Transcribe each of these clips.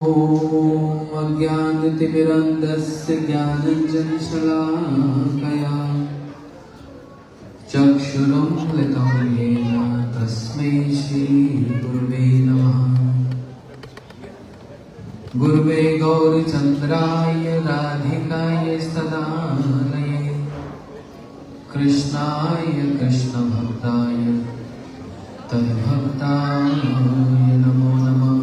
ॐ अज्ञानतिमिरन्धस्य ज्ञानाञ्जनशलाकया चक्षुरुन्मिलितं येन तस्मै श्रीगुरुवे नमः। गुरुवे गौरचन्द्राय राधिकाय सदानये कृष्णाय कृष्णभक्ताय तद्भक्ताय नमो नमः।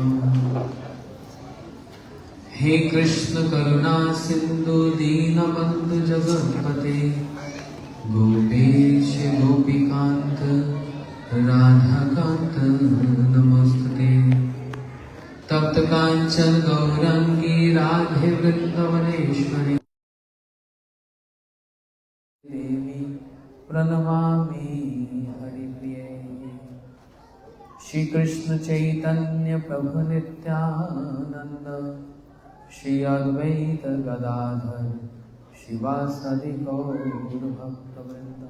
हे कृष्ण करुणा सिंधु दीनबंधु जगतपते गोपेश गोपीकांत राधाकांत नमोस्तुते। तप्त कांचन गौरांगी राधे वृंदावनेश्वरी देवी प्रणमामि हरिप्रिये। श्री कृष्ण चैतन्य प्रभु नित्यानंद श्री अद्वैत गदाधर शिवासादि गौर भक्तवृंद।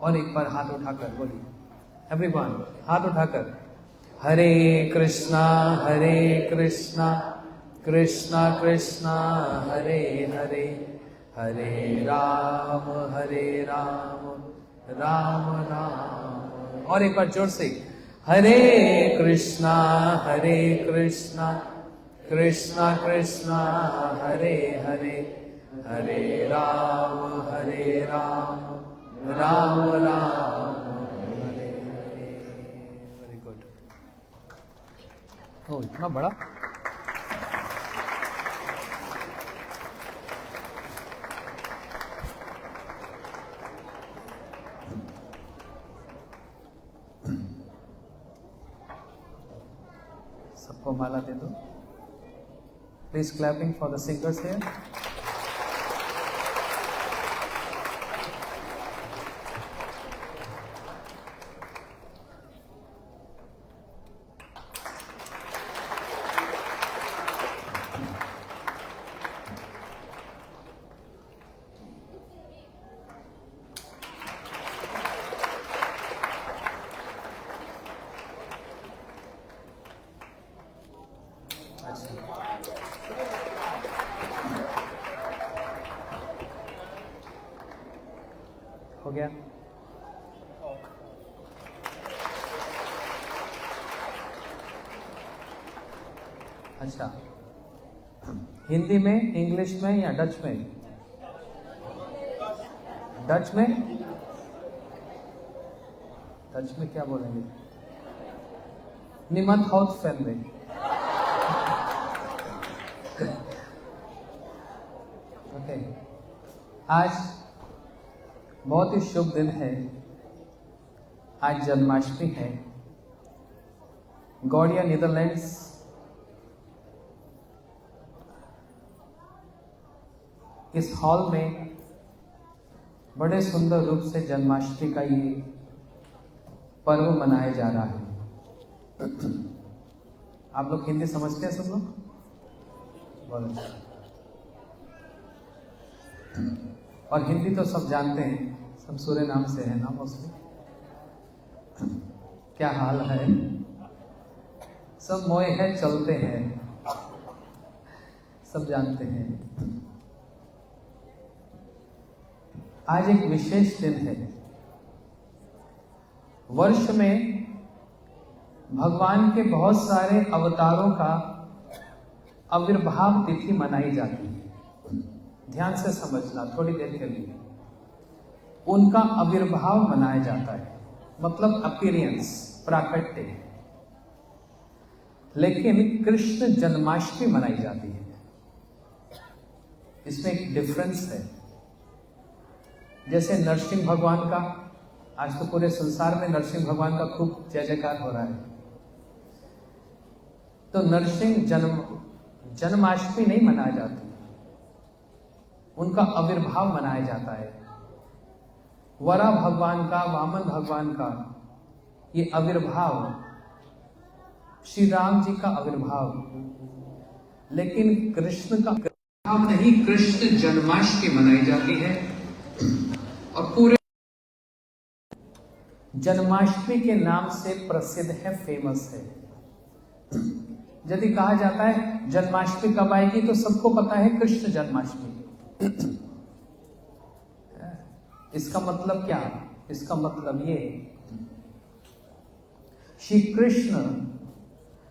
और एक बार हाथ उठाकर बोलिए एवरीवन, हाथ उठाकर हरे कृष्णा कृष्णा कृष्णा हरे हरे, हरे राम राम राम। और एक बार जोर से हरे कृष्णा कृष्णा कृष्णा हरे हरे, हरे राम राम हरे हरे। Very good. ओ इतना बड़ा। सबको माला दे दो। Please clapping for the singers here. हो गया? अच्छा, हिंदी में, इंग्लिश में या डच में? डच में? डच में क्या बोलेंगे? निमंत हाउस फैमिली। ओके, आज बहुत ही शुभ दिन है। आज जन्माष्टमी है। गौड़िया नीदरलैंड्स इस हॉल में बड़े सुंदर रूप से जन्माष्टमी का ये पर्व मनाया जा रहा है। आप लोग हिंदी समझते हैं सब लोग? बहुत अच्छा। और हिंदी तो सब जानते हैं, सब सूर्य नाम से है ना मोस्टली। क्या हाल है? सब मोए है चलते हैं, सब जानते हैं। आज एक विशेष दिन है। वर्ष में भगवान के बहुत सारे अवतारों का आविर्भाव तिथि मनाई जाती है। ध्यान से समझना थोड़ी देर के लिए। उनका आविर्भाव मनाया जाता है, मतलब अपीयरेंस, प्राकट्य। लेकिन कृष्ण जन्माष्टमी मनाई जाती है। इसमें एक डिफरेंस है। जैसे नरसिंह भगवान का, आज तो पूरे संसार में नरसिंह भगवान का खूब जय जयकार हो रहा है। तो नरसिंह जन्माष्टमी नहीं मनाया जाती, उनका आविर्भाव मनाया जाता है। वरा भगवान का, वामन भगवान का ये आविर्भाव, श्री राम जी का आविर्भाव। लेकिन कृष्ण का आविर्भाव नहीं, कृष्ण जन्माष्टमी मनाई जाती है। और पूरे जन्माष्टमी के नाम से प्रसिद्ध है, फेमस है। यदि कहा जाता है जन्माष्टमी कब आएगी, तो सबको पता है कृष्ण जन्माष्टमी। इसका मतलब क्या? इसका मतलब ये, श्री कृष्ण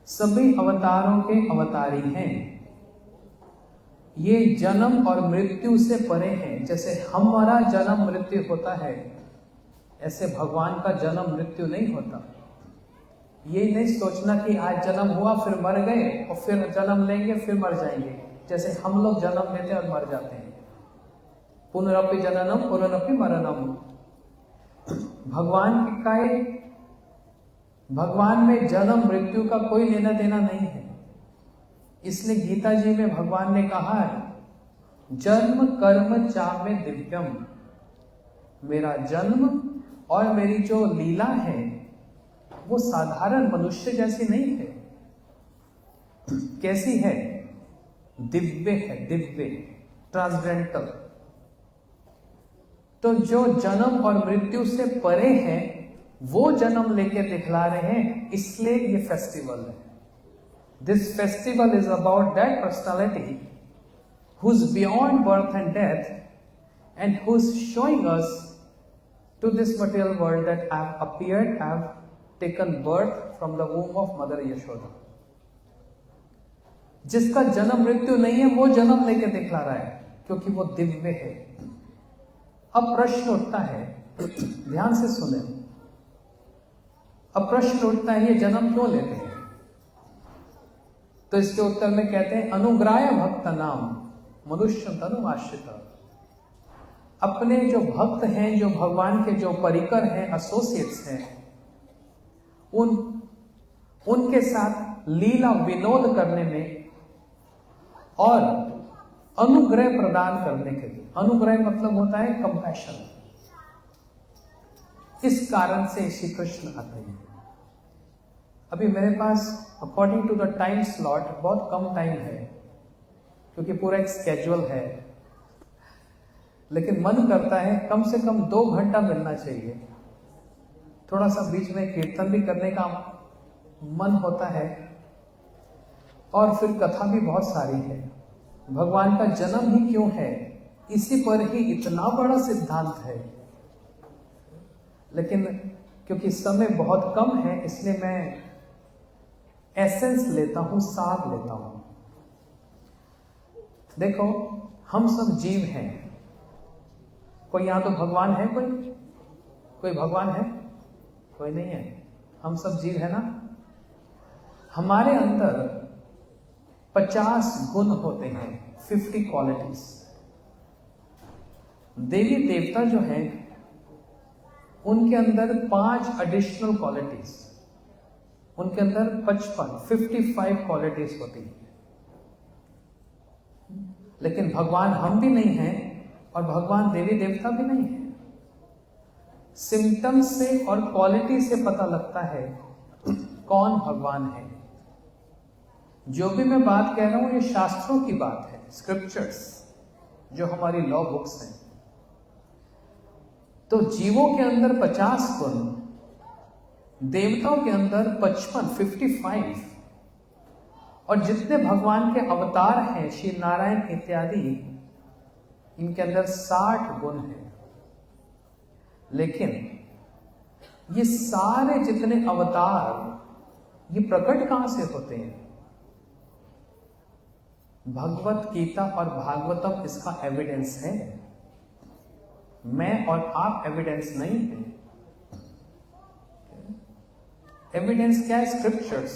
सभी अवतारों के अवतारी हैं। ये जन्म और मृत्यु से परे हैं। जैसे हमारा जन्म मृत्यु होता है, ऐसे भगवान का जन्म मृत्यु नहीं होता। ये नहीं सोचना कि आज जन्म हुआ फिर मर गए और फिर जन्म लेंगे फिर मर जाएंगे, जैसे हम लोग जन्म लेते हैं और मर जाते हैं। पुनरपि जननम पुनरपि मरणम। भगवान में जन्म मृत्यु का कोई लेना देना नहीं है। इसलिए गीता जी में भगवान ने कहा है, जन्म कर्म चामे दिव्यम। मेरा जन्म और मेरी जो लीला है वो साधारण मनुष्य जैसी नहीं है। कैसी है? दिव्य है, दिव्य, ट्रांसडेंटल। तो जो जन्म और मृत्यु से परे है वो जन्म लेके दिखला रहे हैं, इसलिए ये फेस्टिवल है। This festival is about that personality who is beyond birth and death and who is showing us to this material world that have appeared, have taken birth from the womb of mother Yashoda. जिसका जन्म मृत्यु नहीं है वो जन्म लेके दिखला रहा है, क्योंकि वो दिव्य है। अब प्रश्न उठता है, ध्यान से सुने। अब प्रश्न उठता है, ये जन्म क्यों लेते हैं? तो इसके उत्तर में कहते हैं, अनुग्राह्य भक्त नाम मनुष्य तनु आश्रित। अपने जो भक्त हैं, जो भगवान के जो परिकर हैं, एसोसिएट्स हैं, उनके साथ लीला विनोद करने में और अनुग्रह प्रदान करने के लिए। अनुग्रह मतलब होता है कंपैशन। इस कारण से श्री कृष्ण आते हैं। अभी मेरे पास according to the time slot बहुत कम टाइम है, क्योंकि पूरा एक स्केड्यूल है, लेकिन मन करता है कम से कम 2 घंटा मिलना चाहिए। थोड़ा सा बीच में कीर्तन भी करने का मन होता है, और फिर कथा भी बहुत सारी है। भगवान का जन्म ही क्यों है, इसी पर ही इतना बड़ा सिद्धांत है। लेकिन क्योंकि समय बहुत कम है, इसलिए मैं एसेंस लेता हूं, सार लेता हूं। देखो, हम सब जीव हैं। कोई यहां तो भगवान है? कोई भगवान है? कोई नहीं है। हम सब जीव है ना। हमारे अंदर 50 गुण होते हैं, 50 क्वालिटीज। देवी देवता जो हैं उनके अंदर 5 एडिशनल क्वालिटीज, उनके अंदर 55 क्वालिटीज होती हैं। लेकिन भगवान हम भी नहीं हैं और भगवान देवी देवता भी नहीं है। सिम्टम से और क्वालिटी से पता लगता है कौन भगवान है। जो भी मैं बात कह रहा हूं ये शास्त्रों की बात है, स्क्रिप्चर्स, जो हमारी लॉ बुक्स हैं। तो जीवों के अंदर 50 गुण, देवताओं के अंदर 55 और जितने भगवान के अवतार हैं, श्री नारायण इत्यादि, इनके अंदर 60 गुण हैं। लेकिन ये सारे जितने अवतार ये प्रकट कहां से होते हैं? भगवत गीता और भागवतम इसका एविडेंस है। मैं और आप एविडेंस नहीं है। एविडेंस क्या है? स्क्रिप्चर्स।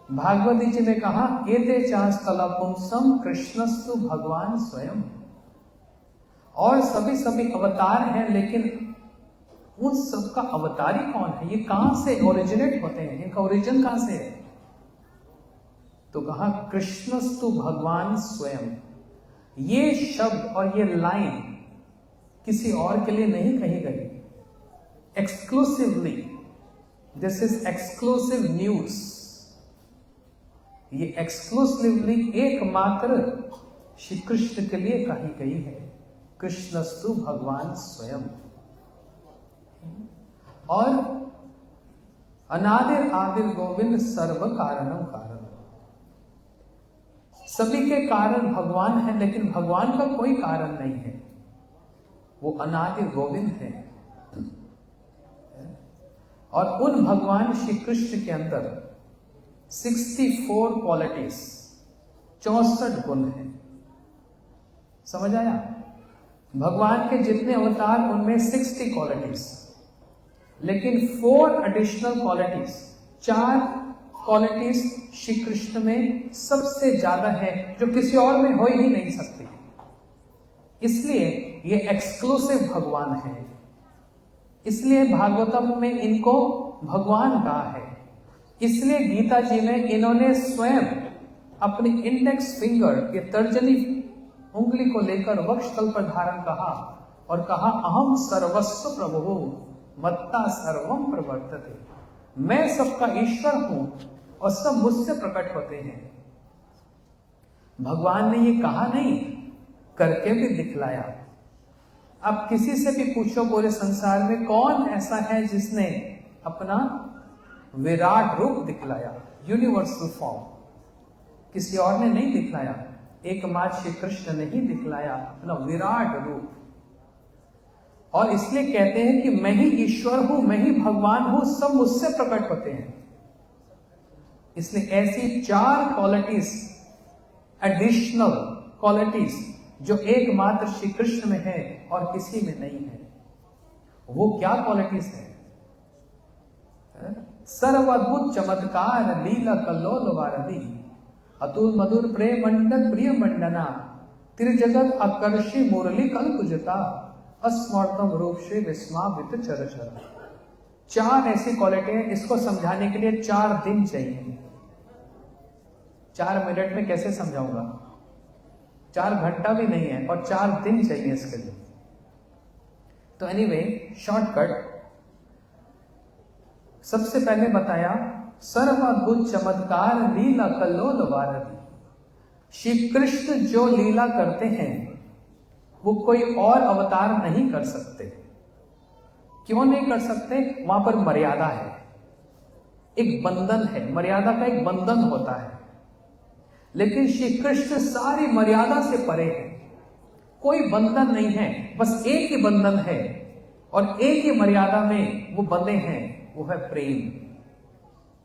भागवती जी ने कहा, एते चांस कला पुंसम कृष्णस्तु भगवान स्वयं। और सभी अवतार हैं, लेकिन उन सबका अवतारी कौन है? ये कहां से ओरिजिनेट होते हैं? इनका ओरिजिन कहां से है? तो कहा कृष्णस्तु भगवान स्वयं। ये शब्द और ये लाइन किसी और के लिए नहीं कही गई। Exclusively, this is exclusive news. ये एक्सक्लूसिवली एकमात्र श्री कृष्ण के लिए कही गई है। कृष्णस्तु भगवान स्वयं। और अनादिर आदिर गोविंद सर्व कारणम कारण। सभी के कारण भगवान है, लेकिन भगवान का कोई कारण नहीं है, वो अनादिर गोविंद है। और उन भगवान श्री कृष्ण के अंदर 64 क्वालिटीज, 64 गुण हैं। समझ आया? भगवान के जितने अवतार उनमें 60 क्वालिटीज, लेकिन 4 additional qualities, 4 qualities Shri Krishna में सबसे ज्यादा है, जो किसी और में हो ही नहीं सकती। इसलिए ये एक्सक्लूसिव भगवान है। इसलिए भागवतम में इनको भगवान कहा है। इसलिए गीता जी में इन्होंने स्वयं अपनी इंडेक्स फिंगर के तर्जनी उंगली को लेकर वक्षस्थल पर धारण कहा और कहा, अहम सर्वस्व प्रभु मत्ता सर्वम प्रवर्तते। मैं सबका ईश्वर हूं और सब मुझसे प्रकट होते हैं। भगवान ने ये कहा नहीं, करके भी दिखलाया। अब किसी से भी पूछो पूरे संसार में कौन ऐसा है जिसने अपना विराट रूप दिखलाया, यूनिवर्सल फॉर्म, किसी और ने नहीं दिखलाया। एकमात्र श्री कृष्ण ने ही दिखलाया अपना विराट रूप। और इसलिए कहते हैं कि मैं ही ईश्वर हूं, मैं ही भगवान हूं, सब मुझसे प्रकट होते हैं। इसलिए ऐसी 4 क्वालिटीज, एडिशनल क्वालिटीज, जो एकमात्र श्री कृष्ण में है और किसी में नहीं है। वो क्या क्वालिटीज है? सर्वअद्भुत चमत्कार लीला कल्लोल वारदी, अतुल मधुर प्रेम मंडन प्रिय मंडना, त्रिजगत आकर्षी मुरली कल्कुजता, अस्मर्तम रूप श्री विस्मावित चरचर। 4 ऐसी क्वालिटी है, इसको समझाने के लिए 4 दिन चाहिए। 4 मिनट में कैसे समझाऊंगा? 4 घंटा भी नहीं है और 4 दिन चाहिए इसके लिए। तो एनीवे, शॉर्टकट, सबसे पहले बताया सर्वअद्भुत चमत्कार लीला कल्लोल वारदी। श्री कृष्ण जो लीला करते हैं वो कोई और अवतार नहीं कर सकते। क्यों नहीं कर सकते? वहां पर मर्यादा है, एक बंधन है, मर्यादा का एक बंधन होता है। लेकिन श्री कृष्ण सारी मर्यादा से परे है, कोई बंधन नहीं है, बस एक ही बंधन है और एक ही मर्यादा में वो बंधे हैं, वो है प्रेम,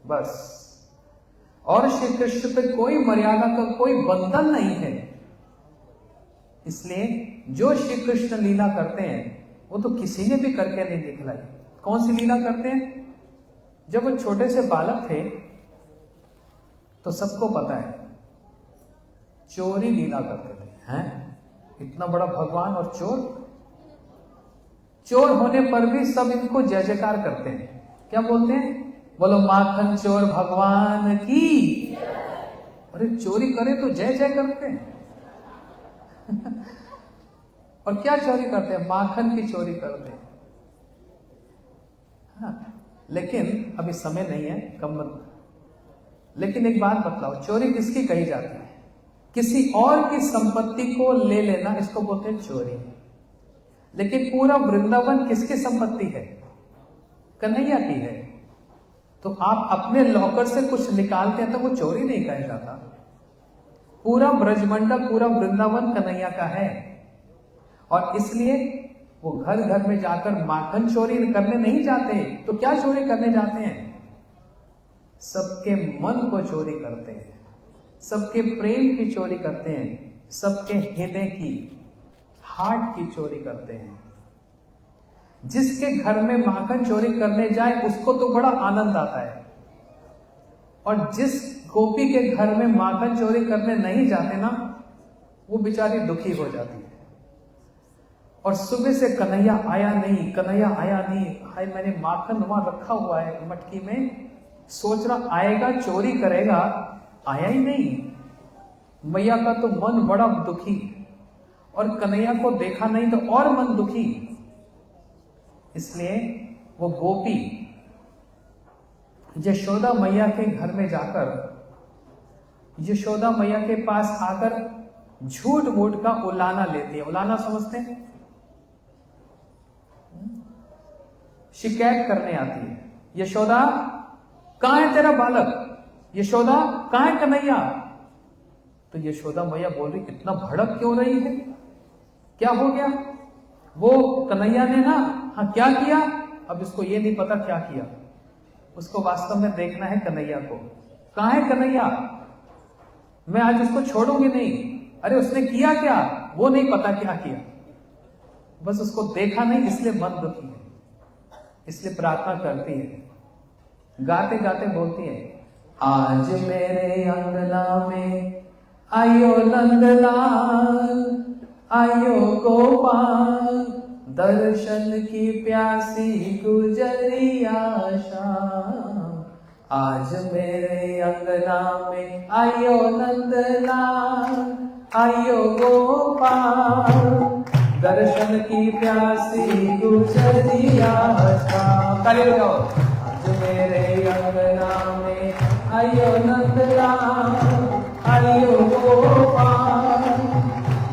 बस। और श्री कृष्ण पे कोई मर्यादा का कोई बंधन नहीं है। इसलिए जो श्री कृष्ण लीला करते हैं वो तो किसी ने भी करके नहीं दिखलाई। कौन सी लीला करते हैं? जब वो छोटे से बालक थे तो सबको पता है, चोरी लीला करते थे। हैं? इतना बड़ा भगवान और चोर? चोर होने पर भी सब इनको जय जयकार करते हैं। क्या बोलते हैं? बोलो माखन चोर भगवान की। अरे चोरी करे तो जय जय करते हैं। और क्या चोरी करते हैं? माखन की चोरी करते हैं। हाँ, लेकिन अभी समय नहीं है, कम। लेकिन एक बात बतलाओ, चोरी किसकी कही जाती है? किसी और की संपत्ति को ले लेना, इसको बोलते हैं चोरी। लेकिन पूरा वृंदावन किसकी संपत्ति है? कन्हैया की है। तो आप अपने लॉकर से कुछ निकालते हैं तो वो चोरी नहीं कहा जाता। पूरा ब्रजमंडल, पूरा वृंदावन कन्हैया का है। और इसलिए वो घर घर में जाकर माखन चोरी करने नहीं जाते। तो क्या चोरी करने जाते हैं? सबके मन को चोरी करते हैं, सबके प्रेम की चोरी करते हैं, सबके हृदय की, हार्ट की चोरी करते हैं। जिसके घर में माखन चोरी करने जाए उसको तो बड़ा आनंद आता है, और जिस गोपी के घर में माखन चोरी करने नहीं जाते ना, वो बेचारी दुखी हो जाती है। और सुबह से कन्हैया आया नहीं, कन्हैया आया नहीं, हाय मैंने माखन वहां रखा हुआ है मटकी में, सोच रहा आएगा चोरी करेगा, आया ही नहीं। मैया का तो मन बड़ा दुखी, और कन्हैया को देखा नहीं तो और मन दुखी। इसलिए वो गोपी यशोदा मैया के घर में जाकर, यशोदा मैया के पास आकर झूठ मूठ का उलाना लेती है। उलाना समझते हैं? शिकायत करने आती है, यशोदा कहां है तेरा बालक? यशोदा, कहां है कन्हैया? तो यशोदा मैया बोल रही, इतना भड़क क्यों रही है, क्या हो गया? वो कन्हैया ने ना, हाँ क्या किया? अब इसको ये नहीं पता क्या किया, उसको वास्तव में देखना है कन्हैया को। कहां है कन्हैया? मैं आज उसको छोड़ूंगी नहीं। अरे उसने किया क्या, वो नहीं पता क्या किया, बस उसको देखा नहीं, इसलिए मन दुखी है, इसलिए प्रार्थना करती है, गाते गाते बोलती है, आज मेरे अंगना में आयो नंदलाल, आयो गोपाल, दर्शन की प्यासी गुजरिया शाम। आज मेरे अंगना में आयो नंदलाल, आयो गोपाल, दर्शन की प्यासी गुजरिया शाम। ताली बजाओ। आज मेरे अंगना में आयो नंदलाल, आयो गोपाल,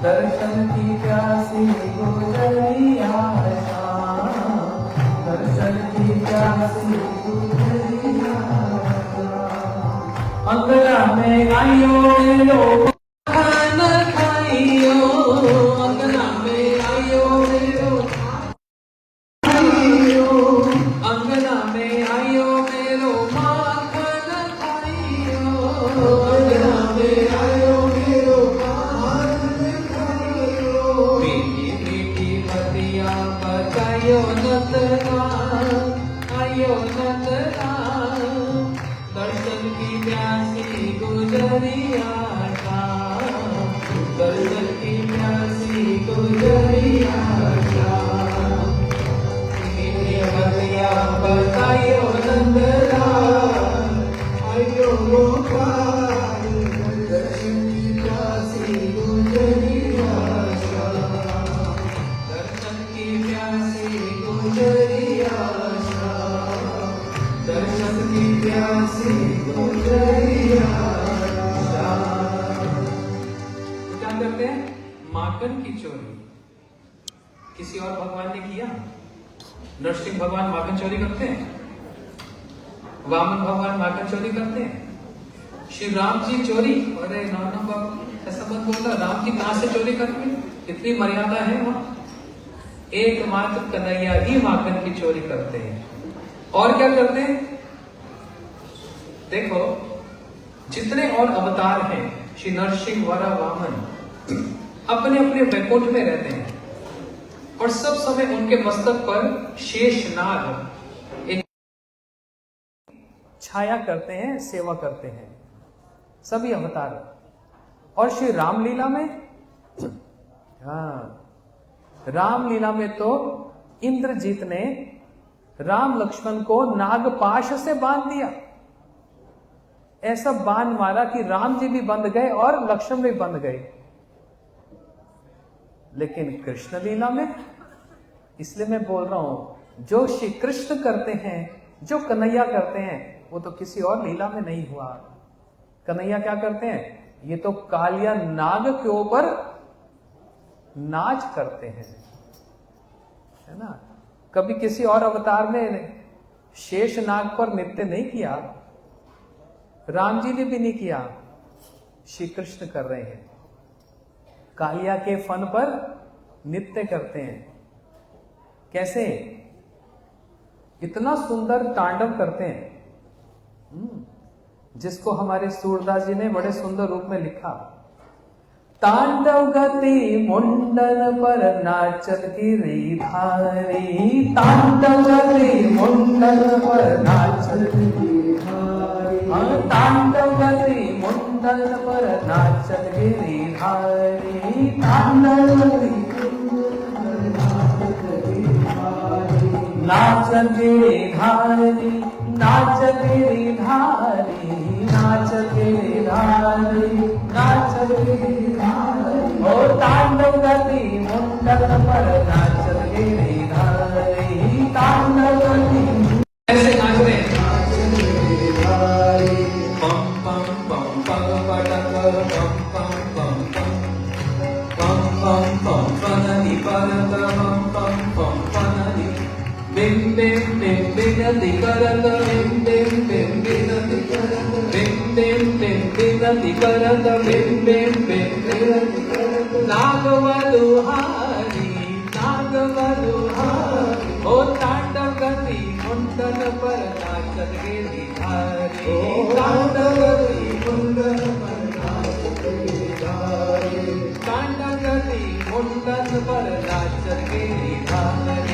दर्शन की प्यासी गुजरिया शाम, दर्शन की प्यासी गुजरिया शाम। अंगना में आयो मेरो खाना खाइयो, अंगना में आयो मेरो खाइयो, अंगना में आयो मेरो माखन खाइयो, अंगना में आयो मेरो माखन खाइयो। मीठी मीठी बतिया बजायो नंदलाल, आयो नंदलाल, दर्शन की प्यासी गुजरिया शाम, दर्शन की प्यासी गुजरिया शाम। मीठी बतिया बजायो नंदलाल, आयो गोपाल, दर्शन की प्यासी गुजरिया शाम, दर्शन की प्यासी गुजरिया शाम, दर्शन की प्यासी गुजरिया शाम। क्या करते हैं? माखन की चोरी किसी और भगवान ने किया? नरसिंह भगवान माखन चोरी करते हैं, वामन भगवान माखन चोरी करते हैं, श्री राम जी चोरी? अरे नाना बाबू ऐसा मत बोलना, राम जी कहां से चोरी करते? इतनी मर्यादा है वहां। एकमात्र कन्हैया ही माखन की चोरी करते हैं। और क्या करते हैं? देखो जितने और अवतार हैं, श्री नरसिंह, वराह, वामन, अपने अपने वैकुंठ में रहते हैं और सब समय उनके मस्तक पर शेषनाग एक छाया करते हैं, सेवा करते हैं, सभी अवतार। और श्री रामलीला में, हाँ रामलीला में तो इंद्रजीत ने राम लक्ष्मण को नागपाश से बांध दिया, ऐसा बाण मारा कि राम जी भी बंध गए और लक्ष्मण भी बंध गए। लेकिन कृष्ण लीला में, इसलिए मैं बोल रहा हूं, जो श्री कृष्ण करते हैं, जो कन्हैया करते हैं, वो तो किसी और लीला में नहीं हुआ। कन्हैया क्या करते हैं? ये तो कालिया नाग के ऊपर नाच करते हैं, है ना। कभी किसी और अवतार में शेष नाग पर नृत्य नहीं किया, राम जी ने भी नहीं किया, श्री कृष्ण कर रहे हैं, कालिया के फन पर नृत्य करते हैं। कैसे? इतना सुंदर तांडव करते हैं, जिसको हमारे सूरदास जी ने बड़े सुंदर रूप में लिखा। तांडव गति मुंडन पर नाचत गिरिधारी, तांडव गति मुंडन पर नाचत गिरिधारी, तांडव गति मुंडन पर नाचत गिरिधारी, तांडव गति नाचत गिरिधारी, नाचत गिरिधारी, नाचत गिरिधारी, नाचत गिरिधारी। ओ तांडव गति मुंडन पर नाचत गिरिधारी, तांडव गति ऐसे नाच रहे हैं। पम पम पम पम पटक पम पम पम पम पम पम पननि परत पम पम पम पननि बिम बिम बिम बिनति करत बिम बिम बिम बिम बिम बिम बिनती करत बिम बिम बिम बिनती करत नागवधुहारी नागवधुहारी ओ तांडव गति मुंडन पर नाचत गिरिधारी तांडव गति मुंडन पर नाचत गिरिधारी तांडव गति मुंडन पर नाचत गिरिधारी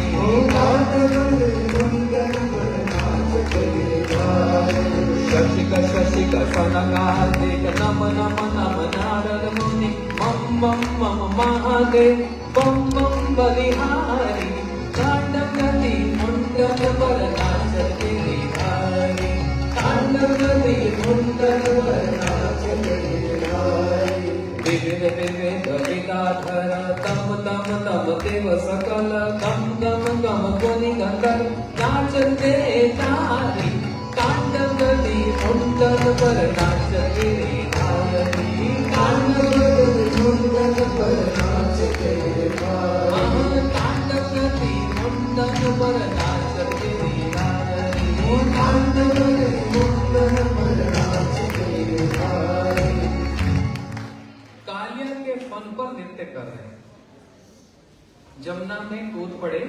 तांडव गति मुंडन पर नाचत गिरिधारी शशिक शशिक सनगादिक नम नम नम नारद मुनि मम मम मम महादेव बम बम बलिहारी तांडव गति मुंडन पर नाचत गिरिधारी तांडव गति मुंडन पर नाचत गिरिधारी विविध विविध विदाधर तम तम तम देव सकल गम गम गम गुनि गंधर नाचते तारी तांडव गति मुंडन पर नाचत गिरिधारी तांडव गति मुंडन पर नाचत गिरिधारी तांडव गति मुंडन पर नाचत गिरिधारी तांडव गति मुंडन पर नाचत गिरिधारी। कालिया के फन पर नृत्य कर रहे हैं, जमुना में कूद पड़े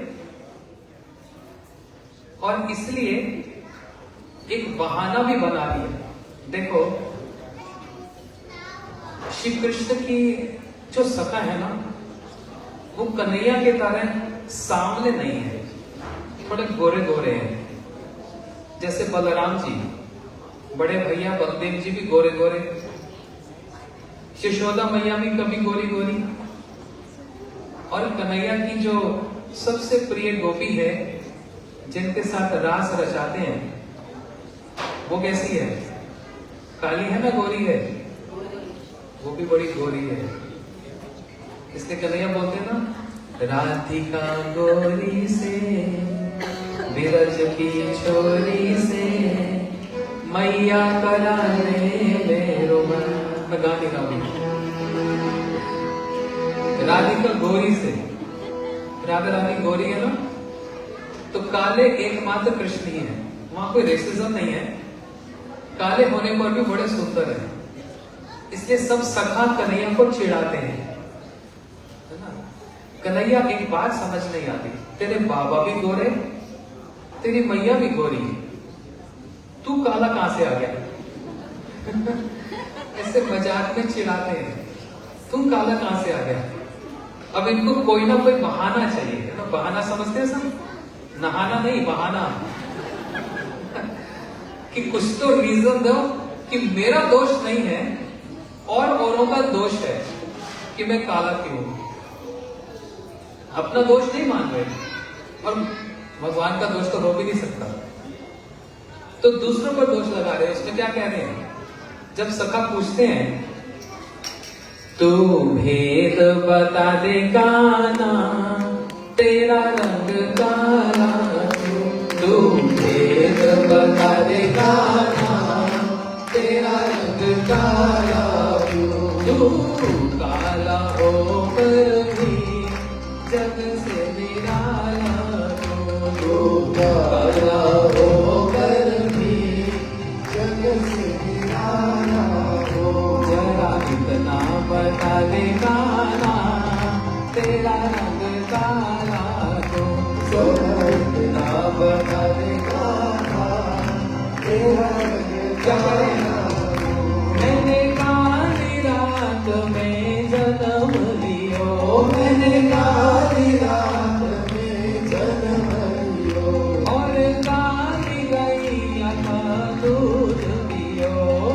और इसलिए एक बहाना भी बना दिया। देखो श्री कृष्ण की जो सखा है ना, वो कन्हैया के कारण सामने नहीं है, थोड़े गोरे गोरे हैं। जैसे बलराम जी, बड़े भैया बलदेव जी भी गोरे गोरे, यशोदा मैया भी कभी गोरी गोरी, और कन्हैया की जो सबसे प्रिय गोपी है जिनके साथ रास रचाते हैं, वो कैसी है? काली है ना गोरी है? वो भी बड़ी गोरी है। इसलिए कन्हैया बोलते हैं ना, राधिका गोरी से बिरज की छोरी से मैया कराने मेरो मन। मैं गा नहीं रहा हूं। राधिका गोरी से, राधा रानी गोरी है ना, तो काले एकमात्र कृष्ण ही है, वहां कोई रेसिज्म नहीं है। काले होने पर भी बड़े सुंदर है, इसलिए सब सखा कन्हैया को चिढ़ाते हैं, है ना। कन्हैया एक बात समझ नहीं आती, तेरे बाबा भी गोरे, तेरी मैया भी गोरी, तू काला कहां से आ गया? ऐसे मजाक में चिढ़ाते हैं, तुम काला कहां से आ गया? अब इनको कोई ना कोई बहाना चाहिए, है ना। बहाना समझते हैं सब, नहाना नहीं, बहाना कि कुछ तो रीजन दो कि मेरा दोष नहीं है और औरों का दोष है कि मैं काला क्यों। अपना दोष नहीं मान रहे और भगवान का दोष तो हो भी नहीं सकता, तो दूसरों पर दोष लगा रहे हैं। उसमें क्या कह रहे हैं? जब सखा पूछते हैं, तू भेद बता दे काना तेरा रंग काला, तू भेद बता दे काना तेरा रंग काला, तू काला होकर भी जग से निराला, तू काला होकर भी जग से निराला हो। जरा इतना बता दे काना तेरा रंग काला, तो इतना बता दे काना तेरा रंग काला। मैंने काली रात में जन्म लियो, मैंने काली रात में जन्म लियो, और काली गैया का दूध पियो,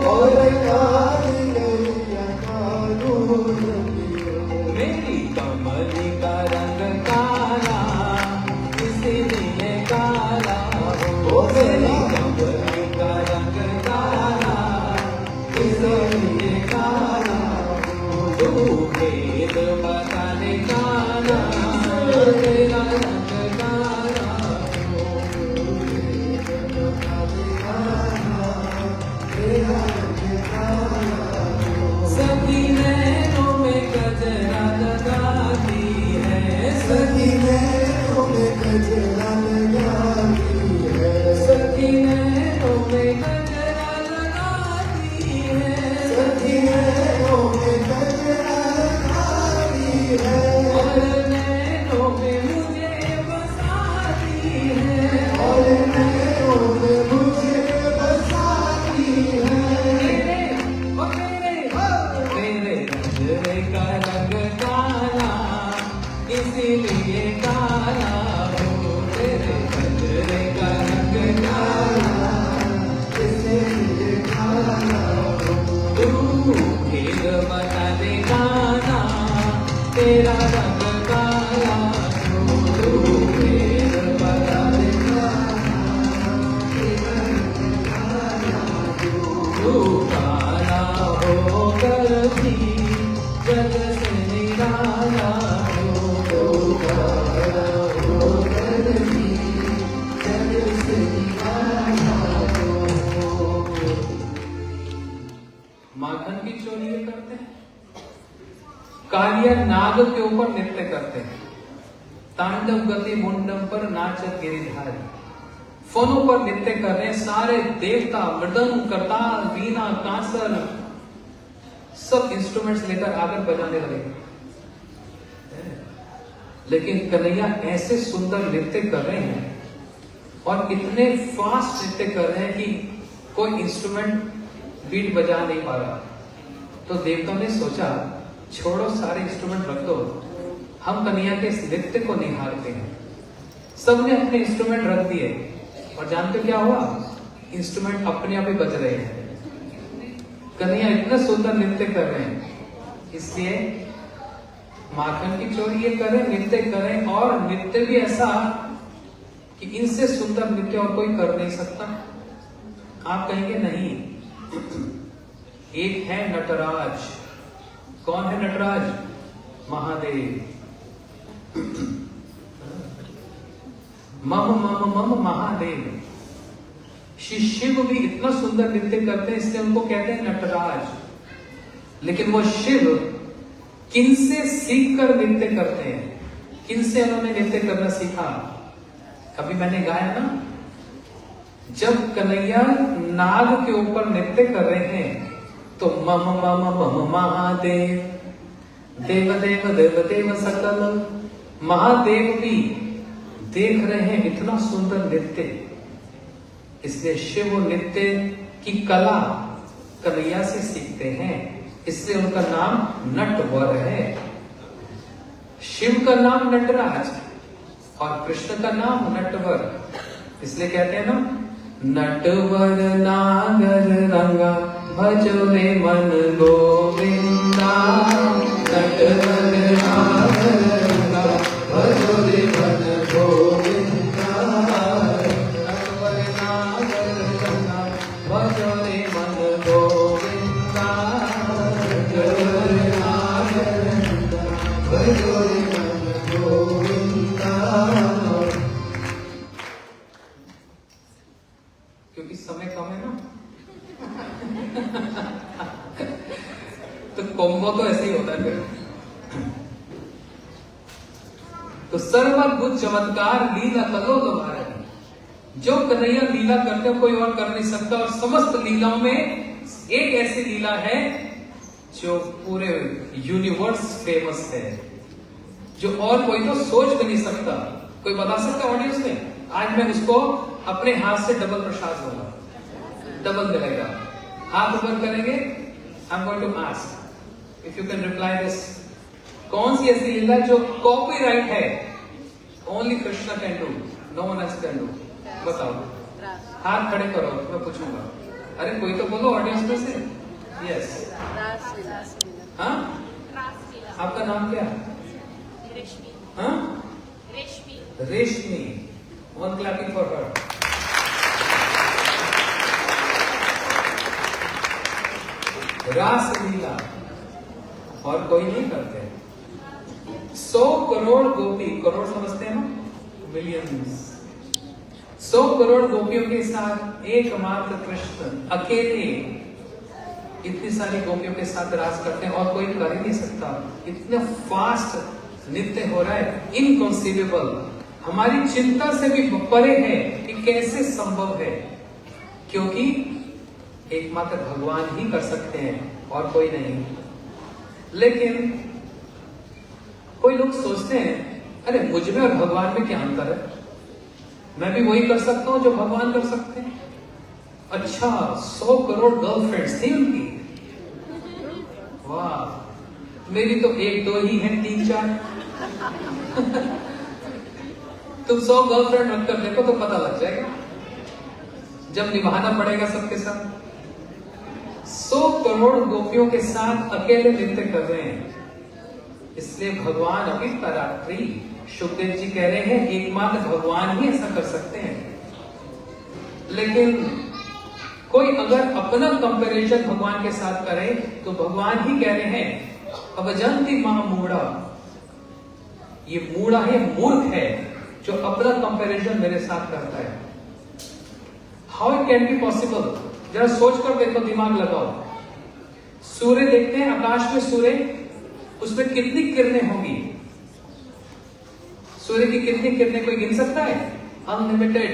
और काली गैया का दूध पियो। मेरी कमली का रंग काला इसीलिए काला हो, मेरी कमली का रंग काला इसलिए काला हो। तू भेद बता दे काला तेरा रंग काला हो, भेद बता दे काला तेरा रंग काला हो। सखी नैनों में गजरा लगाती है, सखी नैनों में गजरा लगाती है, सखी नैनों में गजरा लगाती का रंग काला, इसीलिए काला हो तेरे कजरे का रंग काला, इसीलिए काला हो। तू फिर बता दे काला तेरा रंग काला हो, तू फिर बता दे तू काला होकर भी जग से निराला हो, तू काला होकर भी जग से निराला हो। माखन की चोरी ये करते हैं, कालिया नाग के ऊपर नृत्य करते हैं, तांडव गति मुंडम पर नाचत गिरिधारी, फोनों पर नृत्य कर रहे हैं सारे देवता, मृदंग, करताल, वीणा, कांसल, सब इंस्ट्रूमेंट्स लेकर आकर बजाने लगे। लेकिन कन्हैया ऐसे सुंदर नृत्य कर रहे हैं और इतने फास्ट नृत्य कर रहे हैं कि कोई इंस्ट्रूमेंट बीट बजा नहीं पा रहा। तो देवताओं ने सोचा छोड़ो सारे इंस्ट्रूमेंट रख दो, हम कन्हैया के इस नृत्य को निहारते हैं। सबने अपने इंस्ट्रूमेंट रख दिए और जानते क्या हुआ, इंस्ट्रूमेंट अपने आप ही बज रहे हैं। कन्हैया इतना सुंदर नृत्य कर रहे हैं, इसलिए माखन की चोरी ये कर रहे हैं, नृत्य कर रहे हैं, और नृत्य भी ऐसा कि इनसे सुंदर नृत्य और कोई कर नहीं सकता। आप कहेंगे नहीं, एक है नटराज। कौन है नटराज? महादेव। मम मम मम महादेव। शिव भी इतना सुंदर नृत्य करते हैं, इसलिए उनको कहते हैं नटराज। लेकिन वो शिव किनसे सीख कर नृत्य करते हैं? किनसे उन्होंने नृत्य करना सीखा? अभी मैंने गाया ना, जब कन्हैया नाग के ऊपर नृत्य कर रहे हैं तो मम मम मम महादेव, देव देव देव देव सकल। महादेव भी देख रहे हैं इतना सुंदर नृत्य, इसलिए शिव नृत्य की कला कन्हैया से सीखते हैं, इसलिए उनका नाम नटवर है। शिव का नाम नटराज और कृष्ण का नाम नटवर, इसलिए कहते हैं ना, नटवर नागर रंगा भजो रे मन गोविंदा, नटवर नागर रंगा भजो रे मन गोविंदा, नटवर नागर रंगा भजो रे मन गोविंदा, नटवर नागर रंगा भजो रे मन गोविंदा। क्योंकि समय कम है ना तो कॉम्बो तो ऐसे ही होता है फिर। तो सर्वद्भुत चमत्कार लीला कलो तुम्हारे, जो कन्हैया लीला करते हो कोई और कर नहीं सकता। और समस्त लीलाओं में एक ऐसी लीला है जो पूरे यूनिवर्स फेमस है, जो और कोई तो सोच भी नहीं सकता। कोई बता सकता ऑडियंस में? आज मैं उसको अपने हाथ से डबल प्रसाद दूंगा, डबल मिलेगा। हाथ ऊपर करेंगे, I am going to ask if you can reply this. कौन सी ऐसी लीला जो कॉपीराइट है, only Krishna can do, no one else can do? बताओ, हाथ खड़े करो, मैं पूछूंगा। अरे कोई तो बोलो ऑडियंस में से। यस, हाँ, आपका नाम क्या? रेशमी। हाँ, रेशमी। रेशमी, वन क्लैपिंग फॉर हर। रास लीला और कोई नहीं करते। 100 करोड़ गोपी, करोड़ समझते हैं ना, मिलियंस, 100 करोड़ गोपियों के साथ एकमात्र कृष्ण अकेले इतनी सारी गोपियों के साथ रास करते हैं और कोई कर ही नहीं सकता। इतने फास्ट नृत्य हो रहा है, इनकॉन्सीवेबल, हमारी चिंता से भी परे है कि कैसे संभव है, क्योंकि एकमात्र भगवान ही कर सकते हैं और कोई नहीं। लेकिन कोई लोग सोचते हैं, अरे मुझ में और भगवान में क्या अंतर है, मैं भी वही कर सकता हूं जो भगवान कर सकते हैं। अच्छा, 100 करोड़ गर्लफ्रेंड्स थी उनकी, वाह। मेरी तो 1 2 ही है, 3 4। तुम 100 गर्लफ्रेंड रखकर देखो तो पता लग जाएगा, जब निभाना पड़ेगा सबके साथ। 100 करोड़ गोपियों के साथ अकेले नृत्य कर रहे हैं। इसलिए भगवान अभी परात्री, सुखदेव जी कह रहे हैं एकमात्र भगवान ही ऐसा कर सकते हैं। लेकिन कोई अगर अपना कंपैरिजन भगवान के साथ करे तो भगवान ही कह रहे हैं अवजंती मां मूढ़ा, ये मूढ़ा है, मूर्ख है जो अपना कंपैरिजन मेरे साथ करता है। How it can be possible? जरा सोच कर देखो, दिमाग लगाओ। सूर्य देखते हैं, आकाश में सूर्य, उसमें कितनी किरणें होंगी? सूर्य की कितनी किरणें कोई गिन सकता है? अनलिमिटेड।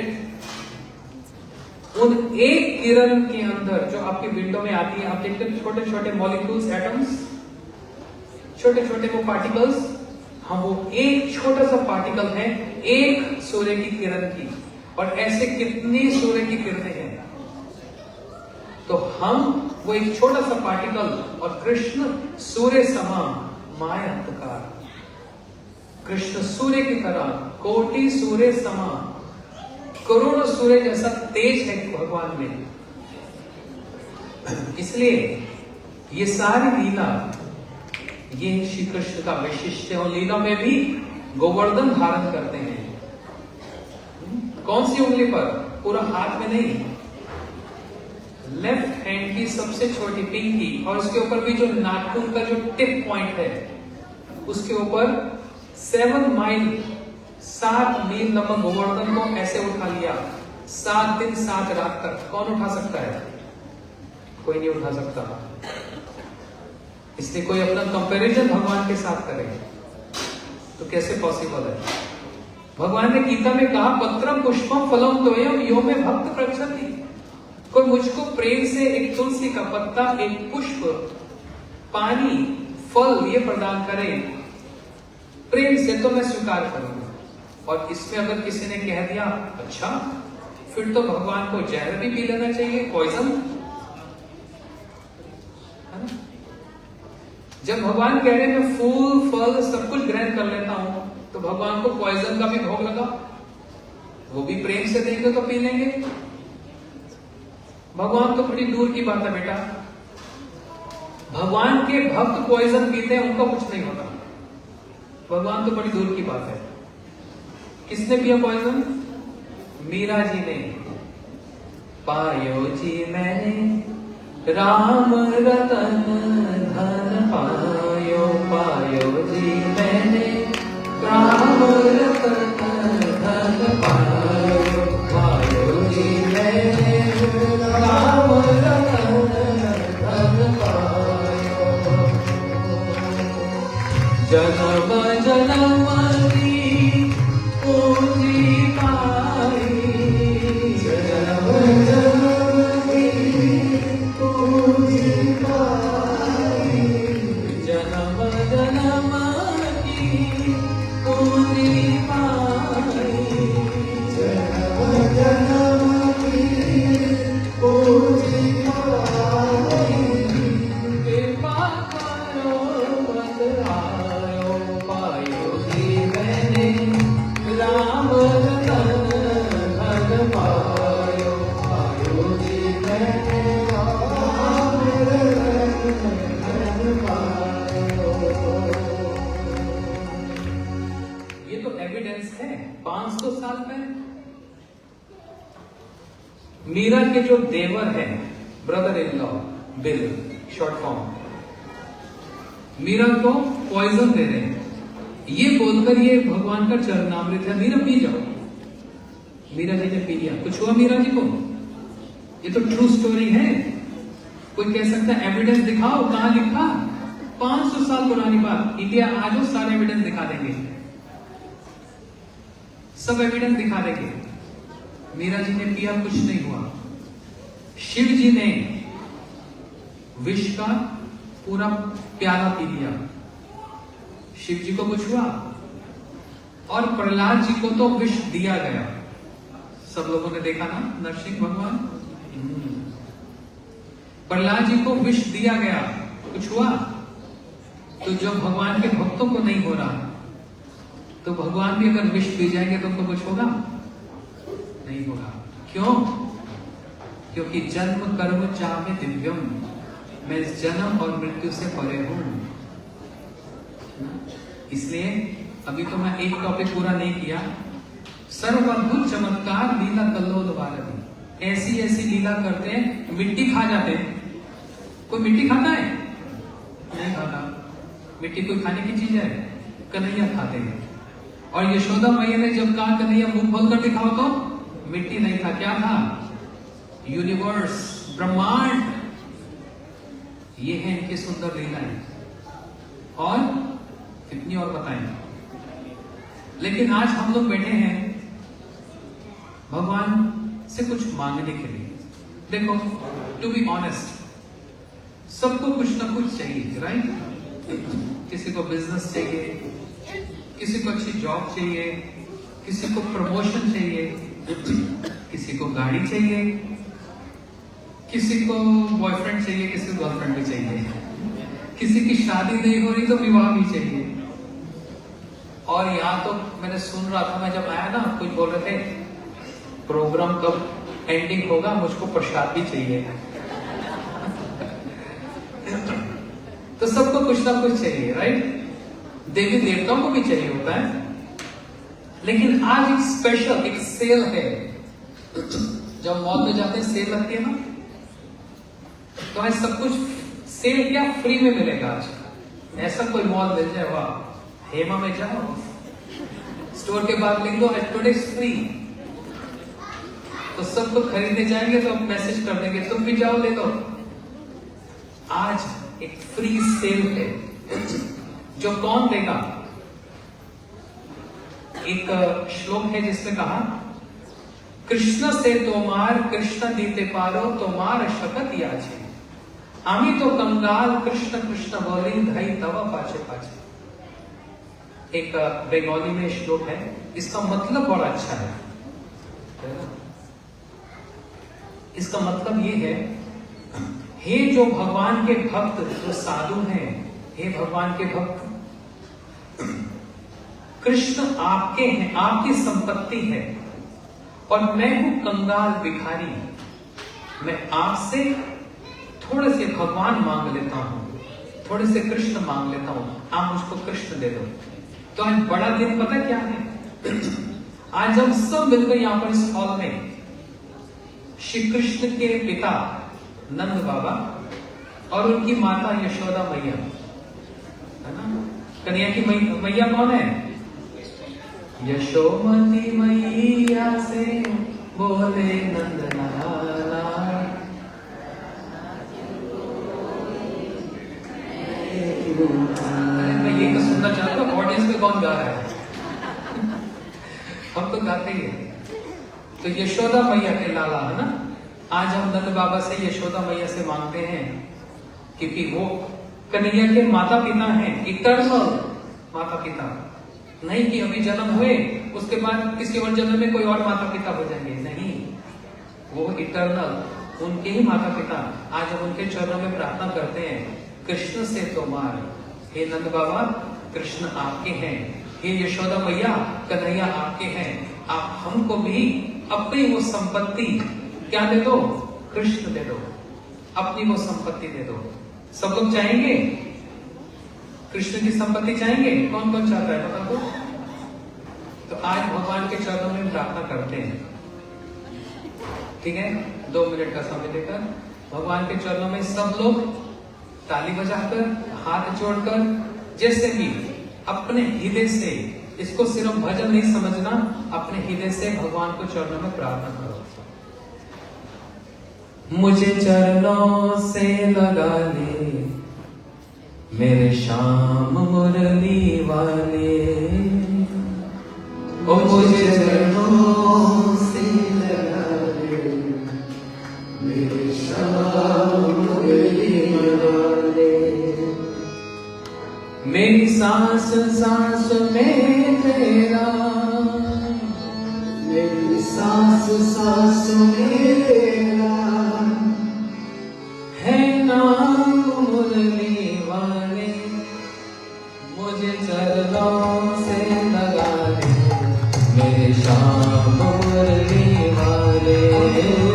उन एक किरण के अंदर जो आपकी विंडो में आती है, आप देखते हैं छोटे छोटे मॉलिक्यूल्स, एटम्स, छोटे छोटे वो पार्टिकल्स, हम वो एक छोटा सा पार्टिकल है एक सूर्य की किरण की। और ऐसे कितनी सूर्य की किरणें हैं, तो हम वो एक छोटा सा पार्टिकल, और कृष्ण सूर्य समान माया अंधकार। कृष्ण सूर्य की तरह कोटि सूर्य समान, करोड़ों सूर्य जैसा तेज है भगवान में। इसलिए ये सारी लीला, ये श्री कृष्ण का वैशिष्ट्य। और लीला में भी गोवर्धन धारण करते हैं। कौन सी उंगली पर? पूरा हाथ में नहीं, लेफ्ट हैंड की सबसे छोटी पिंकी, और उसके ऊपर भी जो नाखून का जो टिप पॉइंट है, उसके ऊपर 7 मील लंबा गोवर्धन को ऐसे उठा लिया 7 दिन 7 रात तक। कौन उठा सकता है? कोई नहीं उठा सकता। इसलिए कोई अपना कंपैरिजन भगवान के साथ करे तो कैसे पॉसिबल है? भगवान ने गीता में कहा पत्रम पुष्पम फलम तोयम यो में भक्त प्रक्षति। कोई मुझको प्रेम से एक तुलसी का पत्ता, एक पुष्प, पानी, फल ये प्रदान करे प्रेम से, तो मैं स्वीकार करूंगा। और इसमें अगर किसी ने कह दिया अच्छा फिर तो भगवान को जहर भी पी लेना चाहिए, पॉइजन, है ना? जब भगवान कह रहे हैं मैं फूल फल सब कुछ ग्रहण कर लेता हूं, तो भगवान को पॉइजन का भी भोग लगा, वो भी प्रेम से देंगे तो पी लेंगे। भगवान तो बड़ी दूर की बात है बेटा। भगवान के भक्त पॉइजन पीते हैं, उनका कुछ नहीं होता। भगवान तो बड़ी दूर की बात है। किसने पिया पॉइजन? मीरा जी ने। पायो जी मैंने राम रतन धन पायो, पायो जी मैंने राम रतन धन पायो, पायो जी मैंने राम रतन धन पायो। जन्म जन्म की पूंजी पाई, जन्म जन्म की पूंजी पाई, जन्म जन्म की पूंजी पाई, जन्म जन्म की पूंजी पाई। कृपा करो बतलायो, पायो जी मैंने राम रतन धन पायो, पायो जी मैंने राम रतन धन पायो। ये तो एविडेंस है 500 साल पहले। मीरा के जो देवर हैं, brother in law, bill short form, Meera को पॉइजन दे रहे हैं, ये बोलकर ये भगवान का चरणामृत है, मीरा पी जाओ। मीरा जी ने पी लिया। कुछ हुआ मीरा जी को? ये तो ट्रू स्टोरी है। कोई कह सकता है एविडेंस दिखाओ, कहां लिखा? 500 साल पुरानी बात। इंडिया आ जाओ, सारे एविडेंस दिखा देंगे, सब एविडेंस दिखा देंगे। मीरा जी ने पिया, कुछ नहीं हुआ। शिव जी ने विष का पूरा प्याला पी लिया, शिव जी को कुछ हुआ। और प्रहलाद जी को तो विष दिया गया, सब लोगों ने देखा ना, नरसिंह भगवान। प्रहलाद जी को विष दिया गया, कुछ हुआ? तो जो भगवान के भक्तों को नहीं हो रहा, तो भगवान भी अगर विष पी जाएंगे तो उनको कुछ होगा? नहीं होगा। क्यों? क्योंकि जन्म कर्म चाहे दिव्यम, मैं इस जन्म और मृत्यु से परे हूं। इसलिए अभी तो मैं एक टॉपिक पूरा नहीं किया। सर्वअद्भुत चमत्कार लीला कल्लोल भारती, ऐसी ऐसी लीला करते हैं, मिट्टी खा जाते हैं। कोई मिट्टी खाता है? नहीं खाता। मिट्टी कोई खाने की चीज है? कन्हैया खाते हैं। और यशोदा मैया ने जब कहा कन्हैया मुंह खोल कर दिखाओ, तो मिट्टी नहीं था, क्या था? यूनिवर्स, ब्रह्मांड। ये है इनकी सुंदर लीलाएं। और कितनी और बताएं। लेकिन आज हम लोग बैठे हैं भगवान से कुछ मांगने के लिए। देखो, टू बी ऑनेस्ट, सबको कुछ ना कुछ चाहिए, राइट? किसी को बिजनेस चाहिए, किसी को अच्छी जॉब चाहिए, किसी को प्रमोशन चाहिए, किसी को गाड़ी चाहिए, किसी को बॉयफ्रेंड चाहिए, किसी को गर्लफ्रेंड भी चाहिए, किसी की शादी नहीं हो रही तो विवाह भी चाहिए। और यहाँ तो मैंने सुन रहा था, मैं जब आया ना, कुछ बोल रहे थे प्रोग्राम कब एंडिंग होगा, मुझको प्रसाद भी चाहिए। तो सबको कुछ ना कुछ चाहिए, राइट? देवी देवताओं को भी चाहिए होता है। लेकिन आज एक स्पेशल, एक सेल है। जब मॉल में जाते हैं, सेल लगती है ना, तो आज सब कुछ सेल क्या फ्री में मिलेगा। आज ऐसा कोई मॉल मिल जाए, वाह। हेमा में जाओ, स्टोर के बाद लिख दो टुडे फ्री, तो सब तो खरीदने जाएंगे तो मैसेज कर देंगे तुम भी जाओ ले लो। आज एक फ्री सेल है, जो कौन देगा? एक श्लोक है जिसमें कहा, कृष्ण से तोमार कृष्ण दीते पारो, तोमार शपथ याचे, आमी तो कंगाल कृष्ण कृष्ण बोली, धई तवा पाछे पाछे। एक बंगाली में श्लोक है, इसका मतलब बड़ा अच्छा है। इसका मतलब ये है, हे जो भगवान के भक्त, जो साधु हैं, हे भगवान के भक्त, कृष्ण आपके हैं, आपकी संपत्ति है, और मैं हूं कंगाल भिखारी। मैं आपसे थोड़े से भगवान मांग लेता हूं, थोड़े से कृष्ण मांग लेता हूं, आप मुझको कृष्ण दे दो। तो आज बड़ा दिन पता क्या है? आज हम सब मिलकर यहां पर इस हॉल में श्री कृष्ण के पिता नंद बाबा और उनकी माता यशोदा मैया, है ना? कन्हैया की मैया कौन है? यशोमती मैया से बोले नंद लाला, मैं ये तो सुनना चाहता हूँ, ऑडियंस में कौन गा रहा है? हम तो गाते ही हैं। तो यशोदा मैया के लाला, है ना? आज हम नंद बाबा से यशोदा मैया से मांगते हैं, क्योंकि वो कन्हैया के माता पिता हैं, इटर्नल माता पिता। नहीं कि अभी जन्म हुए उसके बाद किसी और जन्म में कोई और माता पिता हो जाएंगे, नहीं, वो इटर्नल, उनके ही माता पिता। आज हम उनके चरणों में प्रार्थना करते हैं, कृष्ण से तोमार, हे नंद बाबा कृष्ण आपके हैं, हे यशोदा मैया कन्हैया आपके हैं, आप हमको भी अपनी वो संपत्ति क्या दे दो? कृष्ण दे दो, अपनी वो संपत्ति दे दो। सब लोग चाहेंगे कृष्ण की संपत्ति? चाहेंगे? कौन कौन चाहता है बता दो। तो आज भगवान के चरणों में प्रार्थना करते हैं, ठीक है? 2 मिनट का समय देकर भगवान के चरणों में सब लोग ताली बजाकर, हाथ जोड़कर, जैसे भी अपने हृदय से, इसको सिर्फ भजन नहीं समझना, अपने हृदय से भगवान को चरणों में प्रार्थना करो। मुझे चरणों से लगा ले मेरे श्याम मुरली वाले, ओ मुझे चरणों से लगा ले मेरे श्याम मुरली वाले, मेरी सांस सांस में तेरा, मेरी सांस सांस में तेरा है नाम मुरली वाले, चरणों से लगा दे मेरे श्याम मुरली वाले,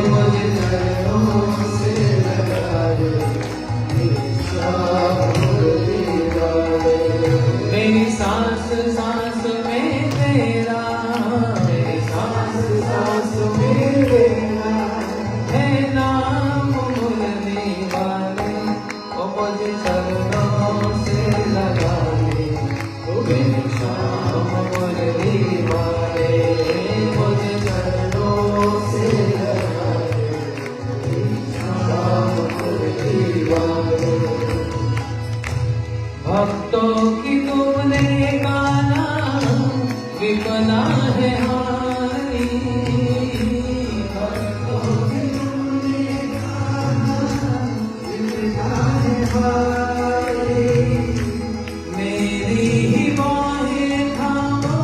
मुझे चरणों से लगा दे मेरे श्याम मुरली वाले। मेरी सांस सांस में तेरा, मेरी सांस सांस में तेरा है नाम मुरली वाले, ओ मुझे चरणों से लगा दे मेरे श्याम मुरली वाले, मुझे चरणों से लगा दे मेरे श्याम मुरली वाले। भक्तों की तुमने गाना विपना है हारी, भक्तों की तुमने गाना विपना है हारी। मेरी ही बाहें थामो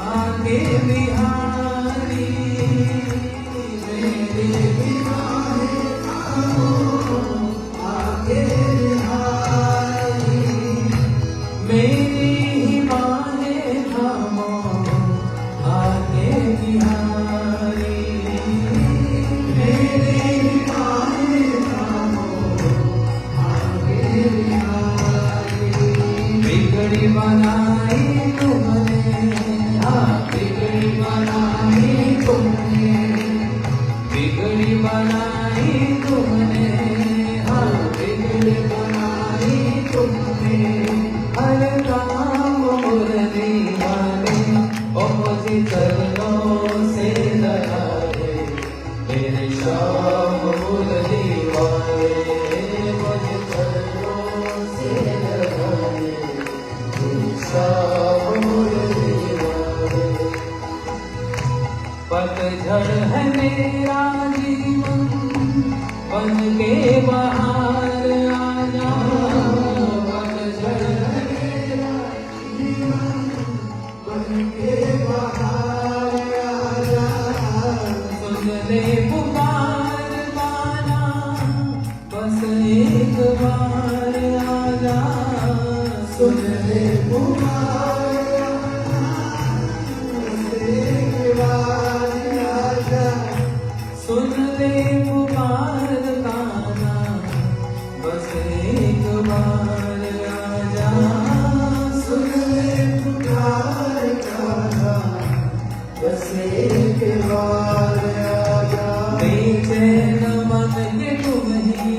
आगे बिहारी, मेरी ही बाहें थामो आगे बिहारी। मेरी ही बाहें थामो आगे बिहारी, मेरी ही बाहें थामो आगे बिहारी। बिगड़ी बनाई तुमने, हाँ बिगड़ी बनाई तुमने, बिगड़ी बनाई तुमने, हाँ बिगड़ी बनाई तुमने। हर काम मुरली वाले, ओ मुझे चरणों से लगा दे मेरे श्याम मुरली वाले, मुझे चरणों से लगा दे मेरे श्याम मुरली वाले। पतझड़ है मेरा जीवन, बन के बाहर आ जा, पतझड़ है मेरा जीवन, बन के बाहर आ जा। सुन ले पुकार पाना, बस एक बार आ जा, सुन ले पुकार सुन ले पुकार गाना, बस एक बार आजा, सुन ले पुकार गाना, बस एक बार आजा। बेचैन मन के तुम ही,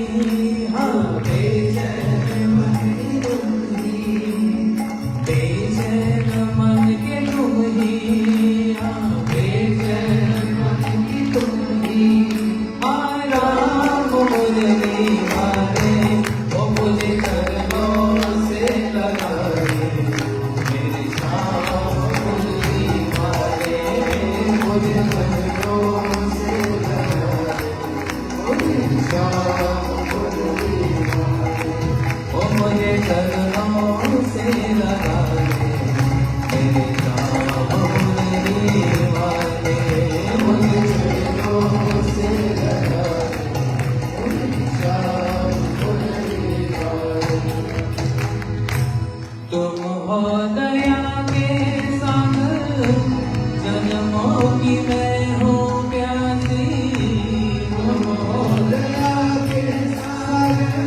हाँ बेचैन मन के तुम ही, बेचैन मन के तुम ही, हाँ बेचैन मन के तुम ही। राम मुरली वाले, ओ मुझे चरणों से लगा दे मेरे श्याम मुरली वाले, मुझे चरणों से लगा दे मेरे श्याम मुरली वाले, ओ मुझे चरणों से लगा दे मेरे श्याम मुरली वाले, मुझे चरणों से लगा तुम हो दया के सागर, जन्मों की मैं हूँ प्यासी, तुम हो दया के सागर,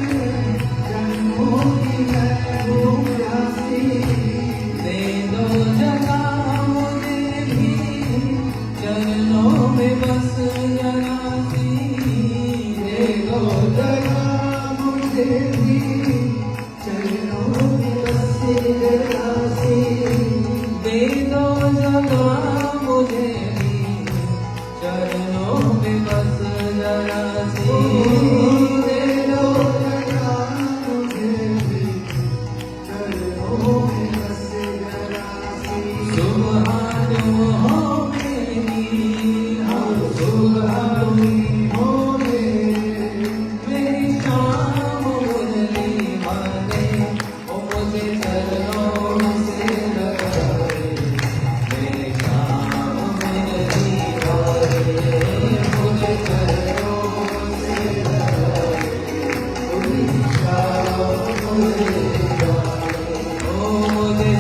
जन्मों की मैं हूँ प्यासी। दे दो जगह मुझे भी चरणों में बस जरा सी, दे दो जगह मुझे भी चरणों में बस जरा सी। दे दो जगह मुझे भी चरणों में बस जरा सी, दे दो जगह मुझे भी चरणों में बस जरा सी। सुबह तुम हो मेरी, हाँ सुबह तुम हो मेरी, मेरी श्याम मुरली वाले, ओ मुझे चरणों से लगा दे मेरे श्याम मुरली वाले, मुझे चरणों से लगा दे मेरे श्याम मुरली वाले, ओ मुझे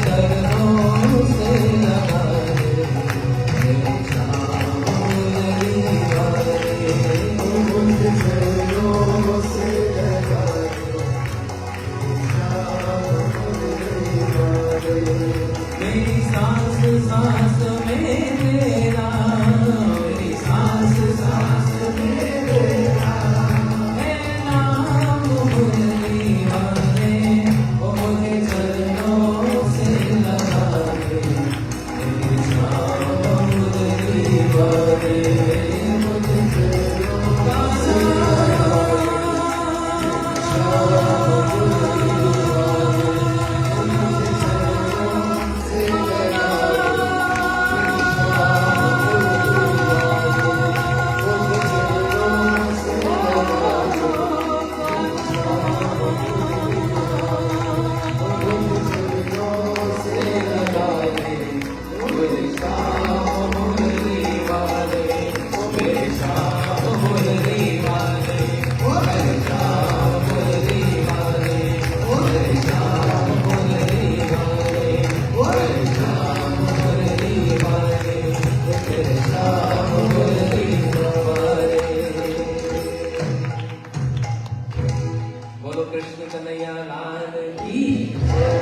Thank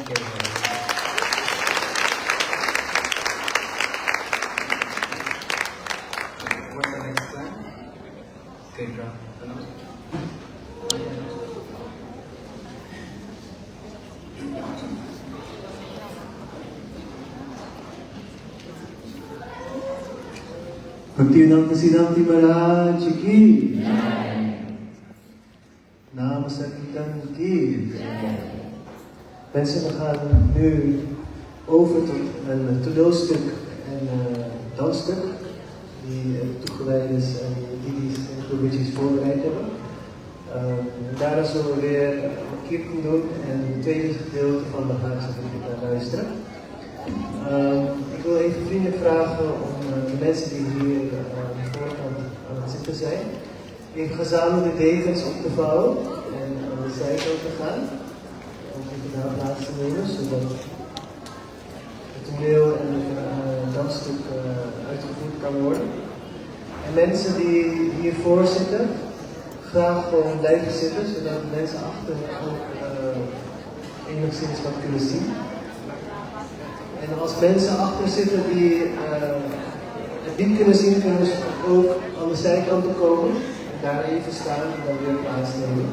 you. What's the next plan? Kendra. Bhaktivedanta Siddhanti Maharaj ki Naam Sankirtan ki. Mensen, we gaan nu over tot een toneelstuk en dansstuk die toegewijd is aan die provincies voorbereid hebben. Daarna zullen we weer een kirtan doen en het tweede gedeelte van de Haagse naar luisteren. Ik wil even vriendelijk vragen om de mensen die hier voorkant aan het zitten zijn, even gezamenlijk de dekens op te vouwen en aan de zijkant te gaan. Om even daar plaats te nemen, zodat het toneel en het dansstuk uitgevoerd kan worden. En mensen die hiervoor zitten, graag gewoon blijven zitten, zodat de mensen achter ook enigszins wat kunnen zien. En als mensen achter zitten die het niet kunnen zien, kunnen ze ook aan de zijkanten komen. En daar even staan en dan weer plaatsnemen.